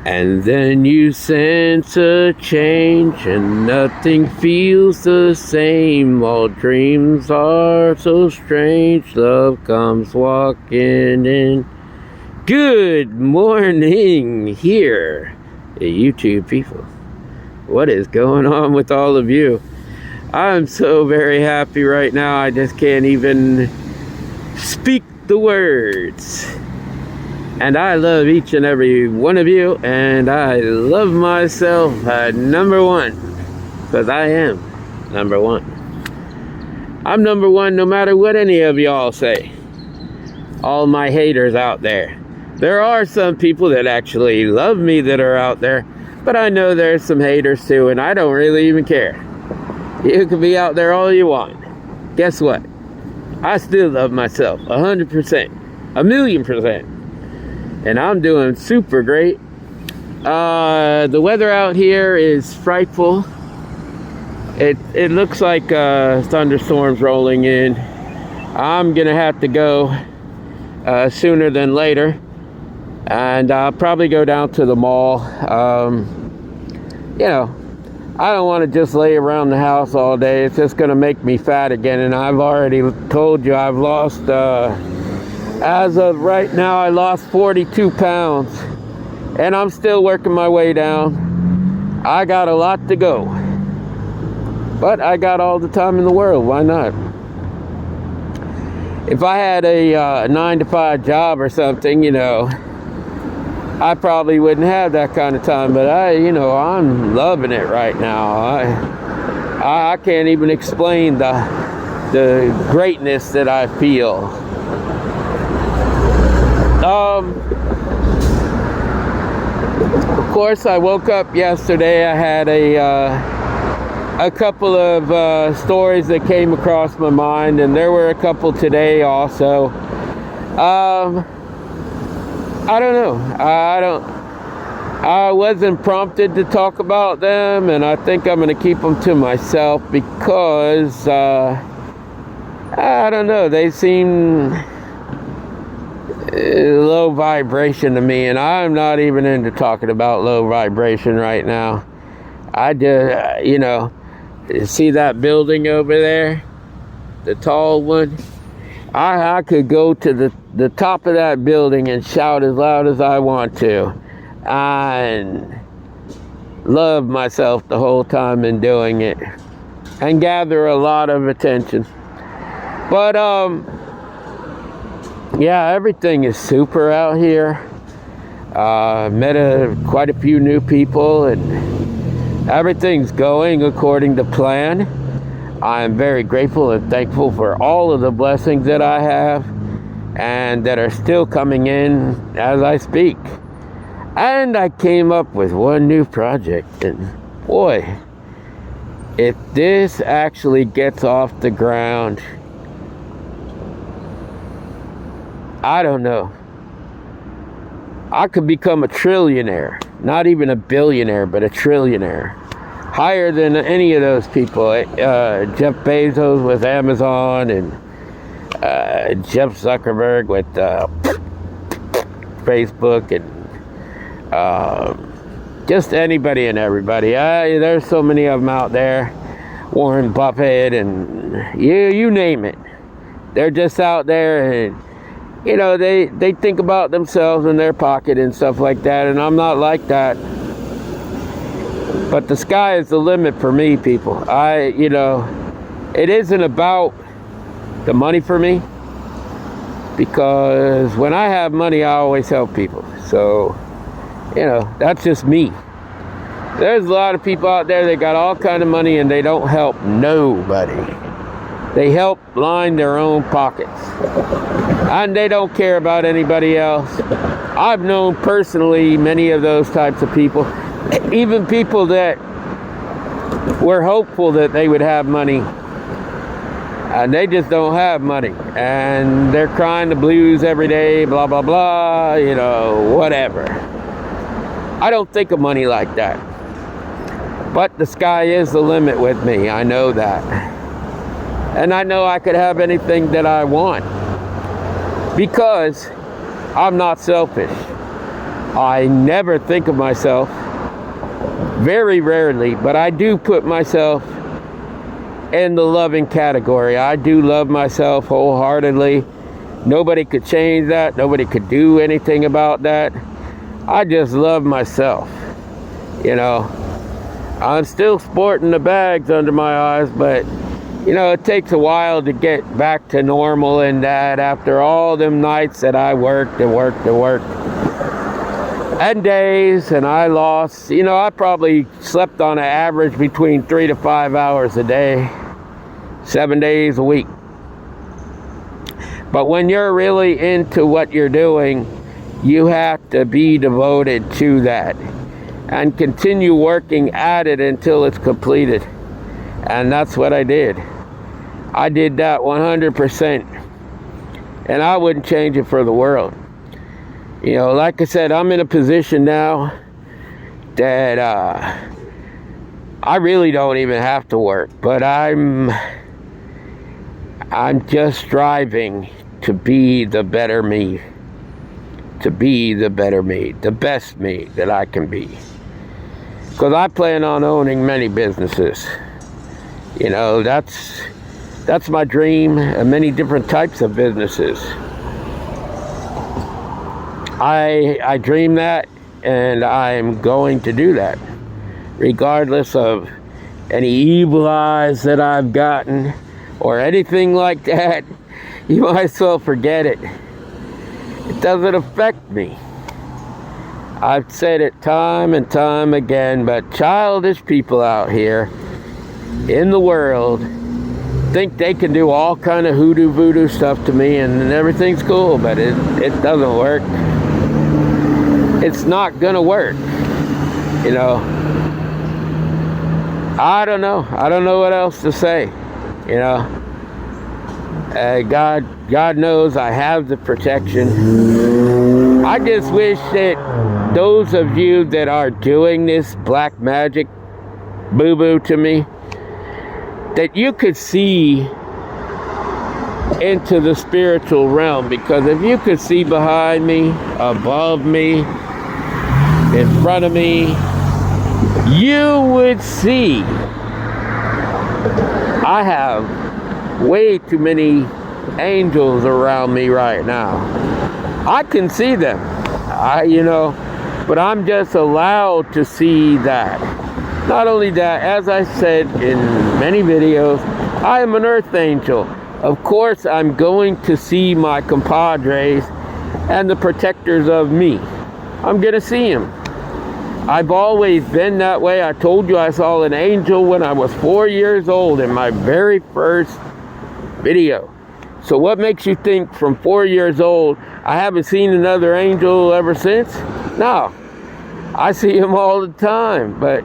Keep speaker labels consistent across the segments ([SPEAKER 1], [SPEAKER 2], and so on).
[SPEAKER 1] And then you sense a change and nothing feels the same. All dreams are so strange. Love comes walking in. Good morning here, YouTube people. What is going on with all of you? I'm so very happy right now. I just can't even speak the words. And I love each and every one of you, and I love myself at number one, because I am number one. I'm number one no matter what any of y'all say. All my haters out there. There are some people that actually love me that are out there, but I know there's some haters too, and I don't really even care. You can be out there all you want. Guess what? I still love myself 100%, 1,000,000%. And I'm doing super great. The weather out here is frightful. It looks like thunderstorms rolling in. I'm gonna have to go sooner than later, and I'll probably go down to the mall. I don't want to just lay around the house all day. It's just gonna make me fat again, and I've already told you I've lost as of right now, I lost 42 pounds, and I'm still working my way down. I got a lot to go, but I got all the time in the world. Why not? If I had a 9-to-5 job or something, I probably wouldn't have that kind of time, but I'm loving it right now. I can't even explain the greatness that I feel. Of course, I woke up yesterday. I had a couple of stories that came across my mind, and there were a couple today also. I don't know. I wasn't prompted to talk about them, and I think I'm going to keep them to myself because I don't know. They seem low vibration to me, and I'm not even into talking about low vibration right now. I just, see that building over there, the tall one. I could go to the top of that building and shout as loud as I want to, and love myself the whole time in doing it, and gather a lot of attention. But yeah, everything is super out here. Met quite a few new people, and everything's going according to plan. I am very grateful and thankful for all of the blessings that I have and that are still coming in as I speak. And I came up with one new project, and boy, if this actually gets off the ground, I don't know. I could become a trillionaire. Not even a billionaire, but a trillionaire. Higher than any of those people. Jeff Bezos with Amazon, and Jeff Zuckerberg with Facebook, and just anybody and everybody. There's so many of them out there. Warren Buffett, and you name it. They're just out there, and they think about themselves in their pocket and stuff like that, and I'm not like that. But the sky is the limit for me, people. It isn't about the money for me, because when I have money, I always help people. So, that's just me. There's a lot of people out there that got all kind of money and they don't help nobody. They help line their own pockets, and they don't care about anybody else. I've known personally many of those types of people, even people that were hopeful that they would have money, and they just don't have money, and they're crying the blues every day, blah blah blah, whatever. I don't think of money like that, but the sky is the limit with me. I know that. And I know I could have anything that I want, because I'm not selfish. I never think of myself, very rarely, but I do put myself in the loving category. I do love myself wholeheartedly. Nobody could change that. Nobody could do anything about that. I just love myself. You know, I'm still sporting the bags under my eyes, but you know, it takes a while to get back to normal and that after all them nights that I worked and worked and worked. And days, and I lost, you know, I probably slept on an average between 3 to 5 hours a day, 7 days a week. But when you're really into what you're doing, you have to be devoted to that and continue working at it until it's completed. And that's what I did. I did that 100%. And I wouldn't change it for the world. You know, like I said, I'm in a position now that I really don't even have to work, but I'm just striving to be the better me, to be the better me, the best me that I can be. Because I plan on owning many businesses. You know, that's my dream, many different types of businesses. I dream that, and I'm going to do that, regardless of any evil eyes that I've gotten or anything like that. You might as well forget it. It doesn't affect me. I've said it time and time again, but childish people out here in the world think they can do all kind of hoodoo voodoo stuff to me and everything's cool, but it doesn't work. It's not gonna work, you know. I don't know what else to say, you know. God knows I have the protection. I just wish that those of you that are doing this black magic boo-boo to me, that you could see into the spiritual realm, because if you could see behind me, above me, in front of me, you would see I have way too many angels around me right now. I can see them, you know, but I'm just allowed to see that. Not only that, as I said in many videos, I am an earth angel. Of course, I'm going to see my compadres and the protectors of me. I'm going to see them. I've always been that way. I told you I saw an angel when I was 4 years old in my very first video. So what makes you think from 4 years old I haven't seen another angel ever since? No, I see them all the time. But,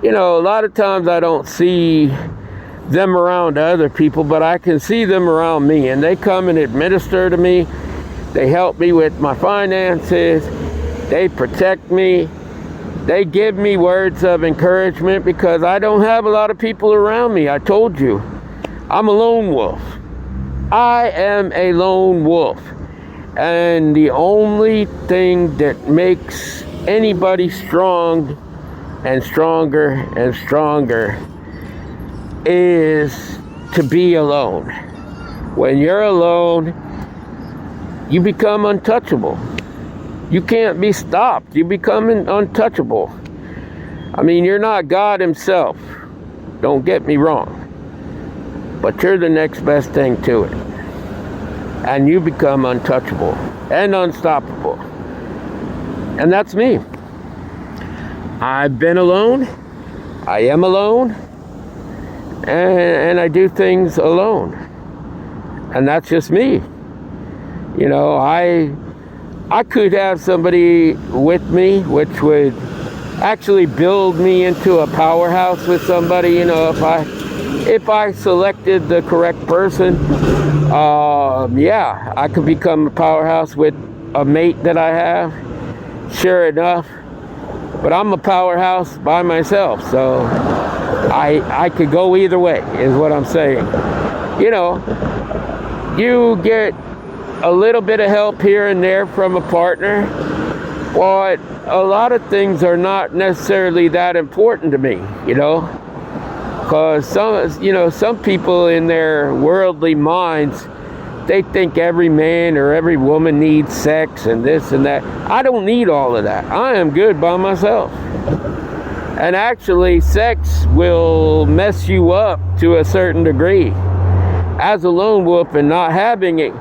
[SPEAKER 1] you know, a lot of times I don't see them around other people, but I can see them around me. And they come and administer to me. They help me with my finances. They protect me. They give me words of encouragement because I don't have a lot of people around me. I told you, I'm a lone wolf. I am a lone wolf. And the only thing that makes anybody strong and stronger and stronger is to be alone. When you're alone, you become untouchable. You can't be stopped. You become untouchable. I mean, you're not God himself. Don't get me wrong. But you're the next best thing to it. And you become untouchable and unstoppable. And that's me. I've been alone. I am alone. And I do things alone. And that's just me. You know, I could have somebody with me, which would actually build me into a powerhouse with somebody, you know, if I selected the correct person. Yeah, I could become a powerhouse with a mate that I have, sure enough. But I'm a powerhouse by myself, so I could go either way, is what I'm saying. You know, you get a little bit of help here and there from a partner, Well, a lot of things are not necessarily that important to me, you know, because some people in their worldly minds, they think every man or every woman needs sex and this and that. I don't need all of that. I am good by myself. And actually, sex will mess you up to a certain degree. As a lone wolf and not having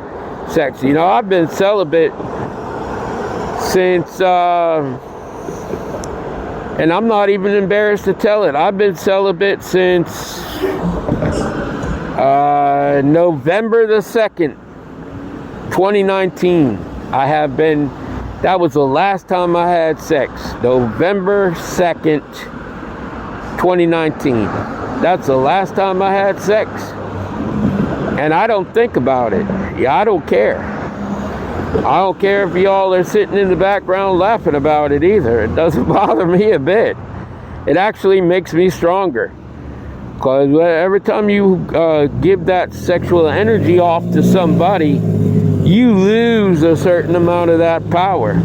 [SPEAKER 1] sex, you know, I've been celibate since, and I'm not even embarrassed to tell it, I've been celibate since November the 2nd, 2019. That was the last time I had sex. November 2nd, 2019. That's the last time I had sex. And I don't think about it. Yeah, I don't care. I don't care if y'all are sitting in the background laughing about it either. It doesn't bother me a bit. It actually makes me stronger. Because every time you give that sexual energy off to somebody, you lose a certain amount of that power.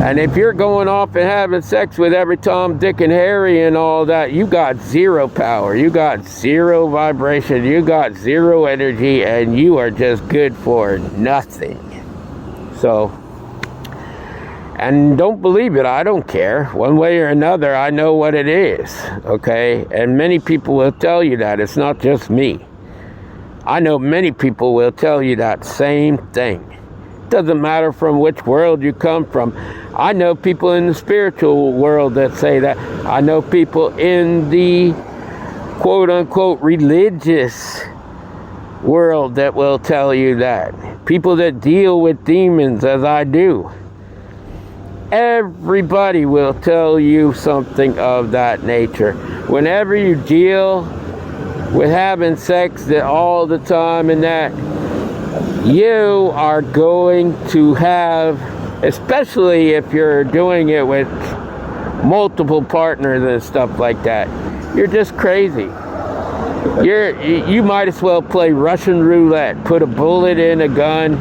[SPEAKER 1] And if you're going off and having sex with every Tom, Dick, and Harry and all that, you got zero power. You got zero vibration. You got zero energy, and you are just good for nothing. So, and don't believe it, I don't care. One way or another, I know what it is, okay? And many people will tell you that. It's not just me. I know many people will tell you that same thing. Doesn't matter from which world you come from. I know people in the spiritual world that say that. I know people in the quote-unquote religious world that will tell you that. People that deal with demons as I do. Everybody will tell you something of that nature. Whenever you deal with having sex all the time and that, you are going to have, especially if you're doing it with multiple partners and stuff like that, you're just crazy. You might as well play Russian roulette, put a bullet in a gun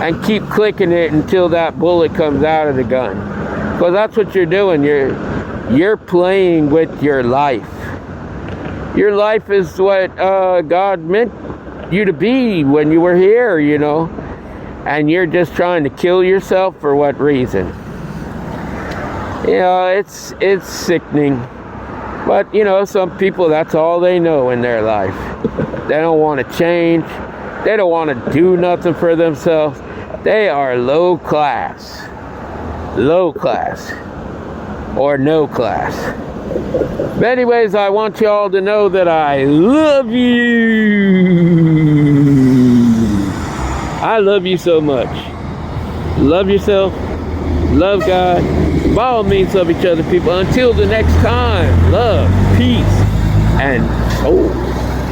[SPEAKER 1] and keep clicking it until that bullet comes out of the gun. Because that's what you're doing. You're playing with your life. Your life is what God meant you to be when you were here, you know, and you're just trying to kill yourself for what reason? You know, it's sickening. But you know, some people, that's all they know in their life. They don't want to change. They don't want to do nothing for themselves. They are low class, or no class. But anyways, I want y'all to know that I love you. I love you so much. Love yourself. Love God. By all means, love each other, people. Until the next time, love, peace, and soul.